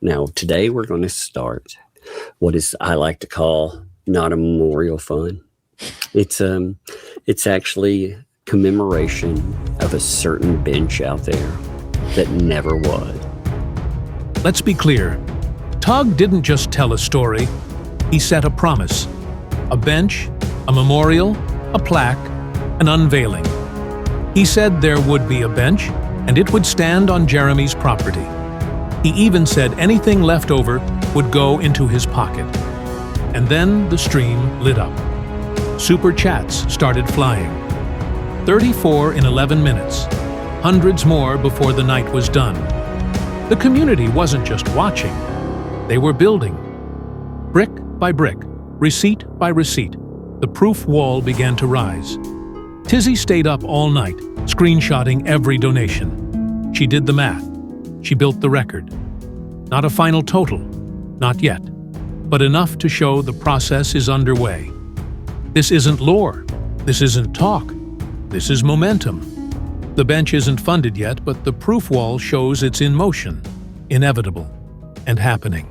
Now, today we're going to start what is I like to call not a memorial fund. It's actually commemoration of a certain bench out there that never was. Let's be clear. Tug didn't just tell a story. He set a promise. A bench, a memorial, a plaque, an unveiling. He said there would be a bench, and it would stand on Jeremy's property. He even said anything left over would go into his pocket. And then the stream lit up. Super chats started flying. 34 in 11 minutes. Hundreds more before the night was done. The community wasn't just watching. They were building. Brick by brick, receipt by receipt, the proof wall began to rise. Tizzy stayed up all night, screenshotting every donation. She did the math. She built the record. Not a final total, not yet, but enough to show the process is underway. This isn't lore. This isn't talk. This is momentum. The bench isn't funded yet, but the proof wall shows it's in motion, inevitable, and happening.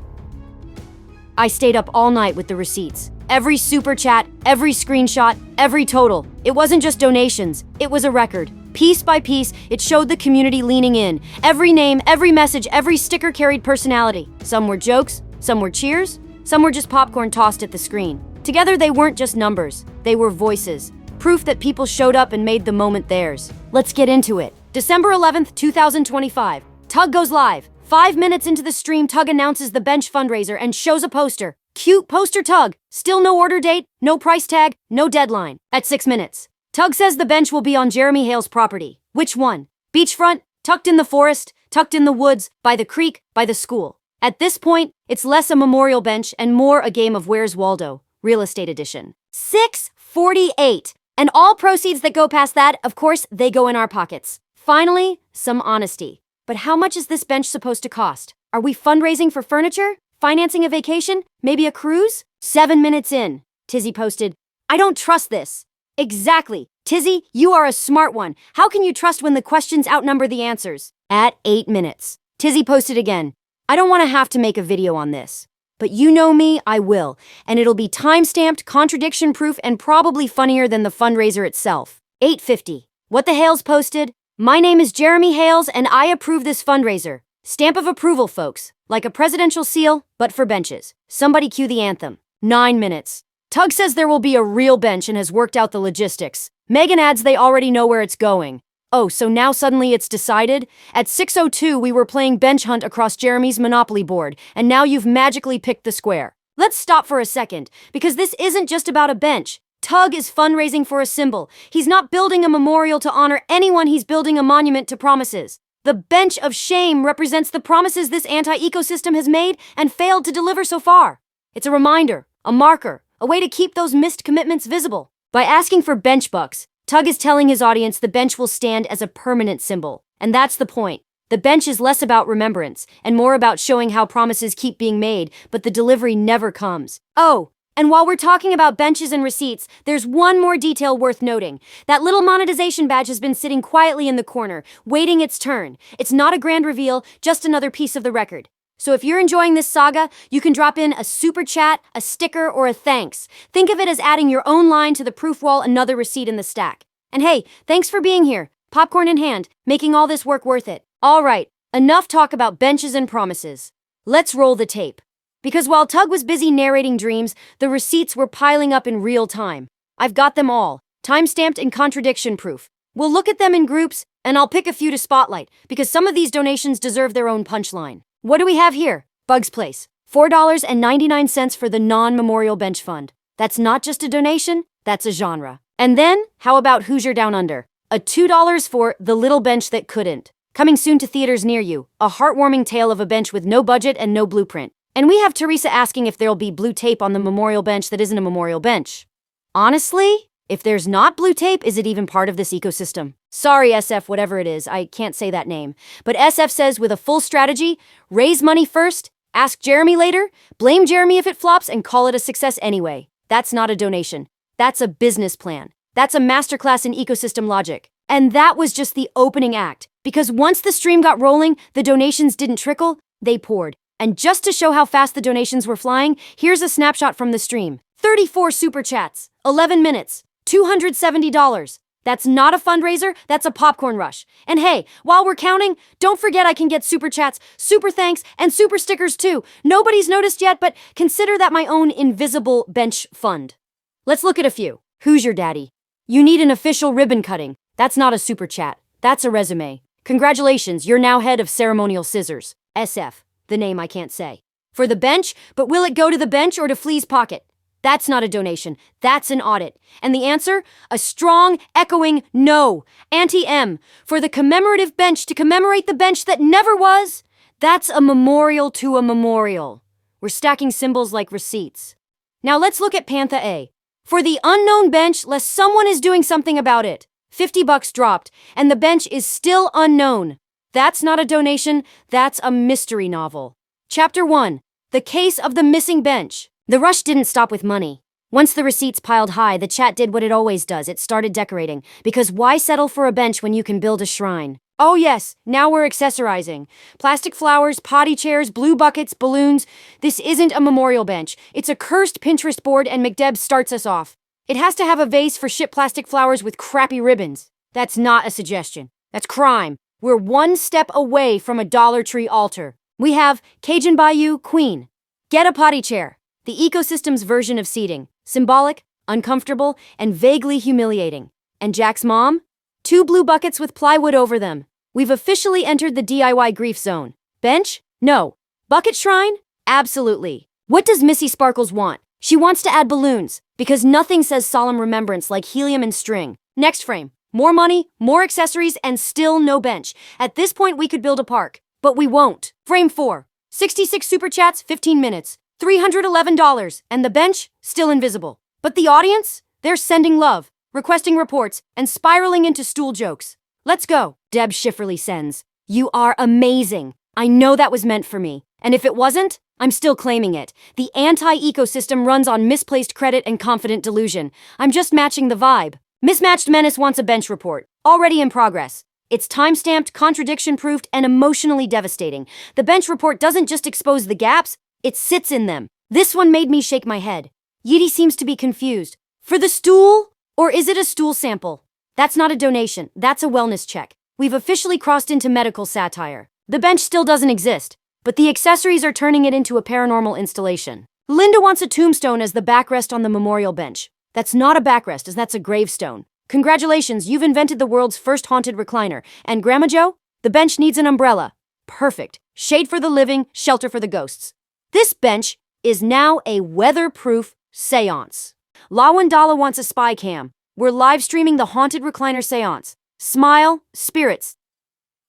I stayed up all night with the receipts. Every super chat, every screenshot, every total. It wasn't just donations, it was a record. Piece by piece, it showed the community leaning in. Every name, every message, every sticker carried personality. Some were jokes, some were cheers, some were just popcorn tossed at the screen. Together they weren't just numbers, they were voices. Proof that people showed up and made the moment theirs. Let's get into it. December 11th, 2025. Tug goes live. 5 minutes into the stream, Tug announces the bench fundraiser and shows a poster. Cute poster Tug. Still no order date, no price tag, no deadline. At 6 minutes, Tug says the bench will be on Jeremy Hale's property. Which one? Beachfront, tucked in the forest, tucked in the woods, by the creek, by the school. At this point, it's less a memorial bench and more a game of Where's Waldo, Real Estate Edition. 6:48. And all proceeds that go past that, of course, they go in our pockets. Finally, some honesty. But how much is this bench supposed to cost? Are we fundraising for furniture? Financing a vacation? Maybe a cruise? 7 minutes in, Tizzy posted, I don't trust this. Exactly. Tizzy, you are a smart one. How can you trust when the questions outnumber the answers? At 8 minutes, Tizzy posted again, I don't want to have to make a video on this. But you know me, I will. And it'll be time-stamped, contradiction-proof, and probably funnier than the fundraiser itself. 8:50. What the Hales posted, my name is Jeremy Hales and I approve this fundraiser. Stamp of approval, folks. Like a presidential seal, but for benches. Somebody cue the anthem. 9 minutes. Tug says there will be a real bench and has worked out the logistics. Megan adds they already know where it's going. Oh, so now suddenly it's decided? At 6:02 we were playing bench hunt across Jeremy's Monopoly board, and now you've magically picked the square. Let's stop for a second, because this isn't just about a bench. Tug is fundraising for a symbol. He's not building a memorial to honor anyone, he's building a monument to promises. The bench of shame represents the promises this anti-ecosystem has made and failed to deliver so far. It's a reminder, a marker, a way to keep those missed commitments visible. By asking for bench bucks, Tug is telling his audience the bench will stand as a permanent symbol. And that's the point. The bench is less about remembrance and more about showing how promises keep being made, but the delivery never comes. Oh, and while we're talking about benches and receipts, there's one more detail worth noting. That little monetization badge has been sitting quietly in the corner, waiting its turn. It's not a grand reveal, just another piece of the record. So if you're enjoying this saga, you can drop in a super chat, a sticker, or a thanks. Think of it as adding your own line to the proof wall, another receipt in the stack. And hey, thanks for being here, popcorn in hand, making all this work worth it. All right, enough talk about benches and promises. Let's roll the tape. Because while Tug was busy narrating dreams, the receipts were piling up in real time. I've got them all, time-stamped and contradiction-proof. We'll look at them in groups, and I'll pick a few to spotlight, because some of these donations deserve their own punchline. What do we have here? Bug's Place. $4.99 for the non-memorial bench fund. That's not just a donation, that's a genre. And then, how about Hoosier Down Under? A $2 for The Little Bench That Couldn't. Coming soon to theaters near you, a heartwarming tale of a bench with no budget and no blueprint. And we have Teresa asking if there'll be blue tape on the memorial bench that isn't a memorial bench. Honestly, if there's not blue tape, is it even part of this ecosystem? Sorry, SF, whatever it is, I can't say that name. But SF says with a full strategy, raise money first, ask Jeremy later, blame Jeremy if it flops, and call it a success anyway. That's not a donation. That's a business plan. That's a masterclass in ecosystem logic. And that was just the opening act. Because once the stream got rolling, the donations didn't trickle, they poured. And just to show how fast the donations were flying, here's a snapshot from the stream. 34 super chats, 11 minutes, $270. That's not a fundraiser, that's a popcorn rush. And hey, while we're counting, don't forget I can get super chats, super thanks, and super stickers too. Nobody's noticed yet, but consider that my own invisible bench fund. Let's look at a few. Who's your daddy? You need an official ribbon cutting. That's not a super chat, that's a resume. Congratulations, you're now head of ceremonial scissors. SF, the name I can't say. For the bench, but will it go to the bench or to Flea's pocket? That's not a donation, that's an audit. And the answer? A strong, echoing no. Auntie M, for the commemorative bench to commemorate the bench that never was? That's a memorial to a memorial. We're stacking symbols like receipts. Now let's look at Pantha A. For the unknown bench, lest someone is doing something about it. $50 dropped, and the bench is still unknown. That's not a donation, that's a mystery novel. Chapter 1. The Case of the Missing Bench. The rush didn't stop with money. Once the receipts piled high, the chat did what it always does. It started decorating. Because why settle for a bench when you can build a shrine? Oh yes, now we're accessorizing. Plastic flowers, potty chairs, blue buckets, balloons. This isn't a memorial bench. It's a cursed Pinterest board, and McDeb starts us off. It has to have a vase for shit plastic flowers with crappy ribbons. That's not a suggestion. That's crime. We're one step away from a Dollar Tree altar. We have Cajun Bayou Queen. Get a potty chair. The ecosystem's version of seating. Symbolic, uncomfortable, and vaguely humiliating. And Jack's mom? 2 blue buckets with plywood over them. We've officially entered the DIY grief zone. Bench? No. Bucket shrine? Absolutely. What does Missy Sparkles want? She wants to add balloons, because nothing says solemn remembrance like helium and string. Next frame. More money, more accessories, and still no bench. At this point, we could build a park. But we won't. Frame 4. 66 super chats, 15 minutes. $311, and the bench, still invisible. But the audience? They're sending love, requesting reports, and spiraling into stool jokes. Let's go, Deb Schifferly sends. You are amazing. I know that was meant for me. And if it wasn't, I'm still claiming it. The anti-ecosystem runs on misplaced credit and confident delusion. I'm just matching the vibe. Mismatched Menace wants a bench report. Already in progress. It's time-stamped, contradiction-proofed, and emotionally devastating. The bench report doesn't just expose the gaps, it sits in them. This one made me shake my head. Yidi seems to be confused. For the stool? Or is it a stool sample? That's not a donation, that's a wellness check. We've officially crossed into medical satire. The bench still doesn't exist, but the accessories are turning it into a paranormal installation. Linda wants a tombstone as the backrest on the memorial bench. That's not a backrest, as that's a gravestone. Congratulations, you've invented the world's first haunted recliner. And Grandma Joe? The bench needs an umbrella. Perfect. Shade for the living, shelter for the ghosts. This bench is now a weatherproof seance. Lawandala wants a spy cam. We're live streaming the haunted recliner seance. Smile, spirits.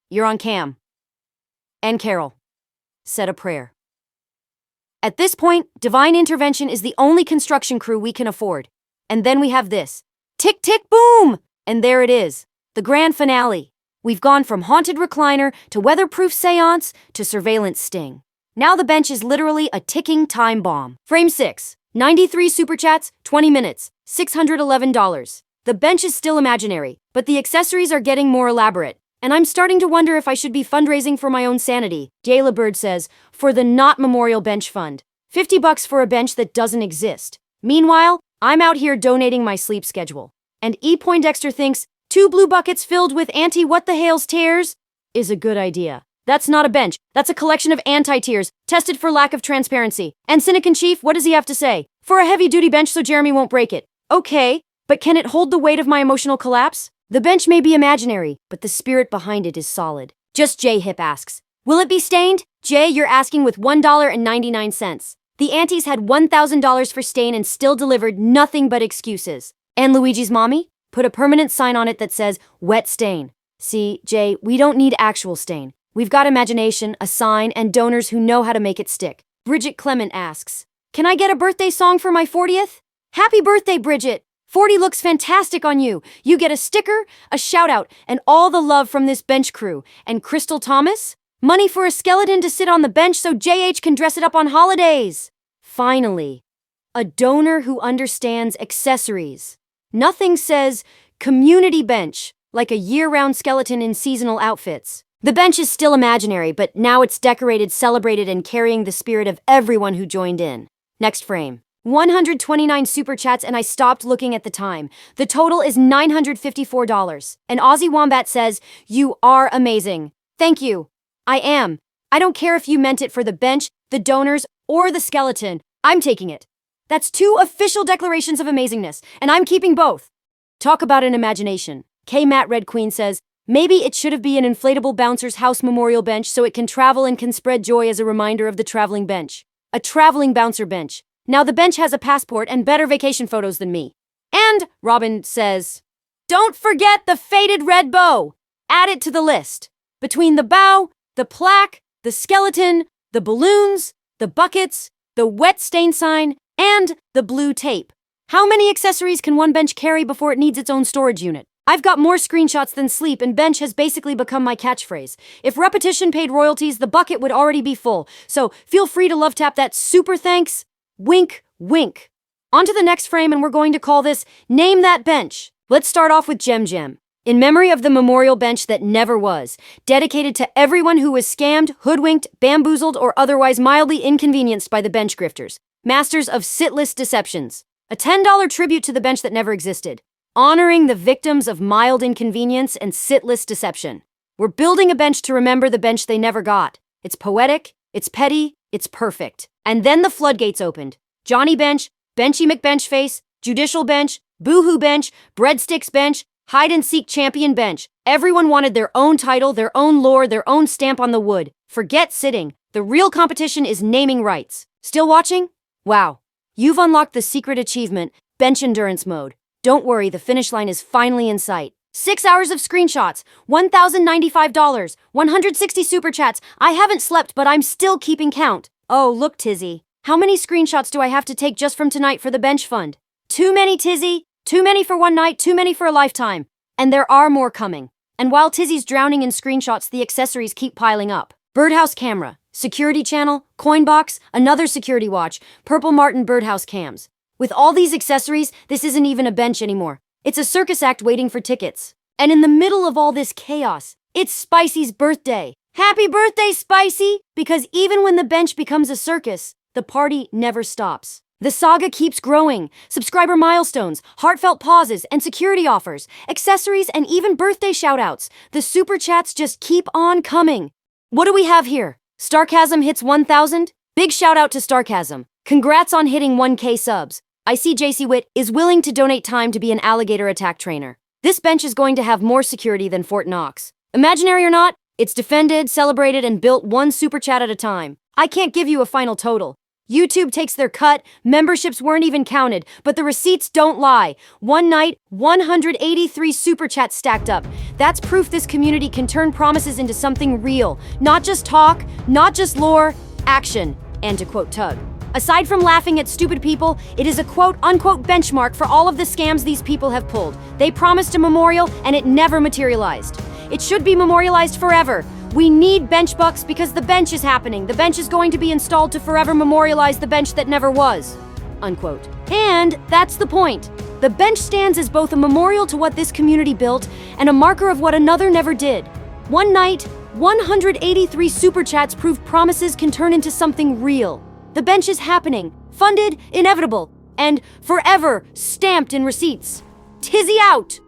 You're on cam. And Carol said a prayer. At this point, divine intervention is the only construction crew we can afford. And then we have this. Tick, tick, boom! And there it is. The grand finale. We've gone from haunted recliner to weatherproof seance to surveillance sting. Now the bench is literally a ticking time bomb. Frame 6. 93 super chats, 20 minutes, $611. The bench is still imaginary, but the accessories are getting more elaborate. And I'm starting to wonder if I should be fundraising for my own sanity. Jayla Bird says, for the Not Memorial Bench Fund. $50 for a bench that doesn't exist. Meanwhile, I'm out here donating my sleep schedule. And E. Poindexter thinks 2 blue buckets filled with anti-WhatTheHales tears is a good idea. That's not a bench. That's a collection of anti-tears, tested for lack of transparency. And Cynic in Chief, what does he have to say? For a heavy-duty bench so Jeremy won't break it. Okay, but can it hold the weight of my emotional collapse? The bench may be imaginary, but the spirit behind it is solid. Just J. Hip asks, will it be stained? Jay, you're asking with $1.99. The aunties had $1,000 for stain and still delivered nothing but excuses. And Luigi's mommy put a permanent sign on it that says, wet stain. See, Jay, we don't need actual stain. We've got imagination, a sign, and donors who know how to make it stick. Bridget Clement asks, can I get a birthday song for my 40th? Happy birthday, Bridget! 40 looks fantastic on you. You get a sticker, a shout-out, and all the love from this bench crew. And Crystal Thomas? Money for a skeleton to sit on the bench so JH can dress it up on holidays. Finally, a donor who understands accessories. Nothing says community bench like a year-round skeleton in seasonal outfits. The bench is still imaginary, but now it's decorated, celebrated, and carrying the spirit of everyone who joined in. Next frame. 129 super chats, and I stopped looking at the time. The total is $954. And Aussie Wombat says, "You are amazing." Thank you. I am. I don't care if you meant it for the bench, the donors, or the skeleton. I'm taking it. That's 2 official declarations of amazingness, and I'm keeping both. Talk about an imagination. K. Matt Red Queen says, maybe it should have been an inflatable bouncer's house memorial bench so it can travel and can spread joy as a reminder of the traveling bench. A traveling bouncer bench. Now the bench has a passport and better vacation photos than me. And, Robin says, don't forget the faded red bow. Add it to the list. Between the bow, the plaque, the skeleton, the balloons, the buckets, the wet stain sign, and the blue tape. How many accessories can one bench carry before it needs its own storage unit? I've got more screenshots than sleep, and bench has basically become my catchphrase. If repetition paid royalties, the bucket would already be full. So feel free to love tap that super thanks. Wink, wink. On to the next frame, and we're going to call this Name That Bench. Let's start off with Gem Gem. In memory of the memorial bench that never was, dedicated to everyone who was scammed, hoodwinked, bamboozled, or otherwise mildly inconvenienced by the bench grifters. Masters of sitless deceptions. A $10 tribute to the bench that never existed. Honoring the victims of mild inconvenience and sitless deception. We're building a bench to remember the bench they never got. It's poetic, it's petty, it's perfect. And then the floodgates opened. Johnny Bench, Benchy McBenchface, Judicial Bench, Boohoo Bench, Breadsticks Bench, Hide-and-Seek Champion Bench. Everyone wanted their own title, their own lore, their own stamp on the wood. Forget sitting. The real competition is naming rights. Still watching? Wow. You've unlocked the secret achievement, Bench Endurance Mode. Don't worry, the finish line is finally in sight. 6 hours of screenshots, $1,095, 160 super chats. I haven't slept, but I'm still keeping count. Oh, look, Tizzy. How many screenshots do I have to take just from tonight for the bench fund? Too many, Tizzy. Too many for one night, too many for a lifetime. And there are more coming. And while Tizzy's drowning in screenshots, the accessories keep piling up. Birdhouse camera, security channel, coin box, another security watch, Purple Martin birdhouse cams. With all these accessories, this isn't even a bench anymore. It's a circus act waiting for tickets. And in the middle of all this chaos, it's Spicy's birthday. Happy birthday, Spicy! Because even when the bench becomes a circus, the party never stops. The saga keeps growing. Subscriber milestones, heartfelt pauses, and security offers, accessories, and even birthday shoutouts. The super chats just keep on coming. What do we have here? Starchasm hits 1,000? Big shout out to Starchasm. Congrats on hitting 1K subs. I see JC Witt is willing to donate time to be an alligator attack trainer. This bench is going to have more security than Fort Knox. Imaginary or not, it's defended, celebrated, and built one super chat at a time. I can't give you a final total. YouTube takes their cut, memberships weren't even counted, but the receipts don't lie. One night, 183 super chats stacked up. That's proof this community can turn promises into something real. Not just talk, not just lore, action. And to quote Tug, aside from laughing at stupid people, it is a quote-unquote benchmark for all of the scams these people have pulled. They promised a memorial, and it never materialized. It should be memorialized forever. We need bench bucks because the bench is happening. The bench is going to be installed to forever memorialize the bench that never was. Unquote. And that's the point. The bench stands as both a memorial to what this community built and a marker of what another never did. One night, 183 super chats prove promises can turn into something real. The bench is happening, funded, inevitable, and forever stamped in receipts. Tizzy out!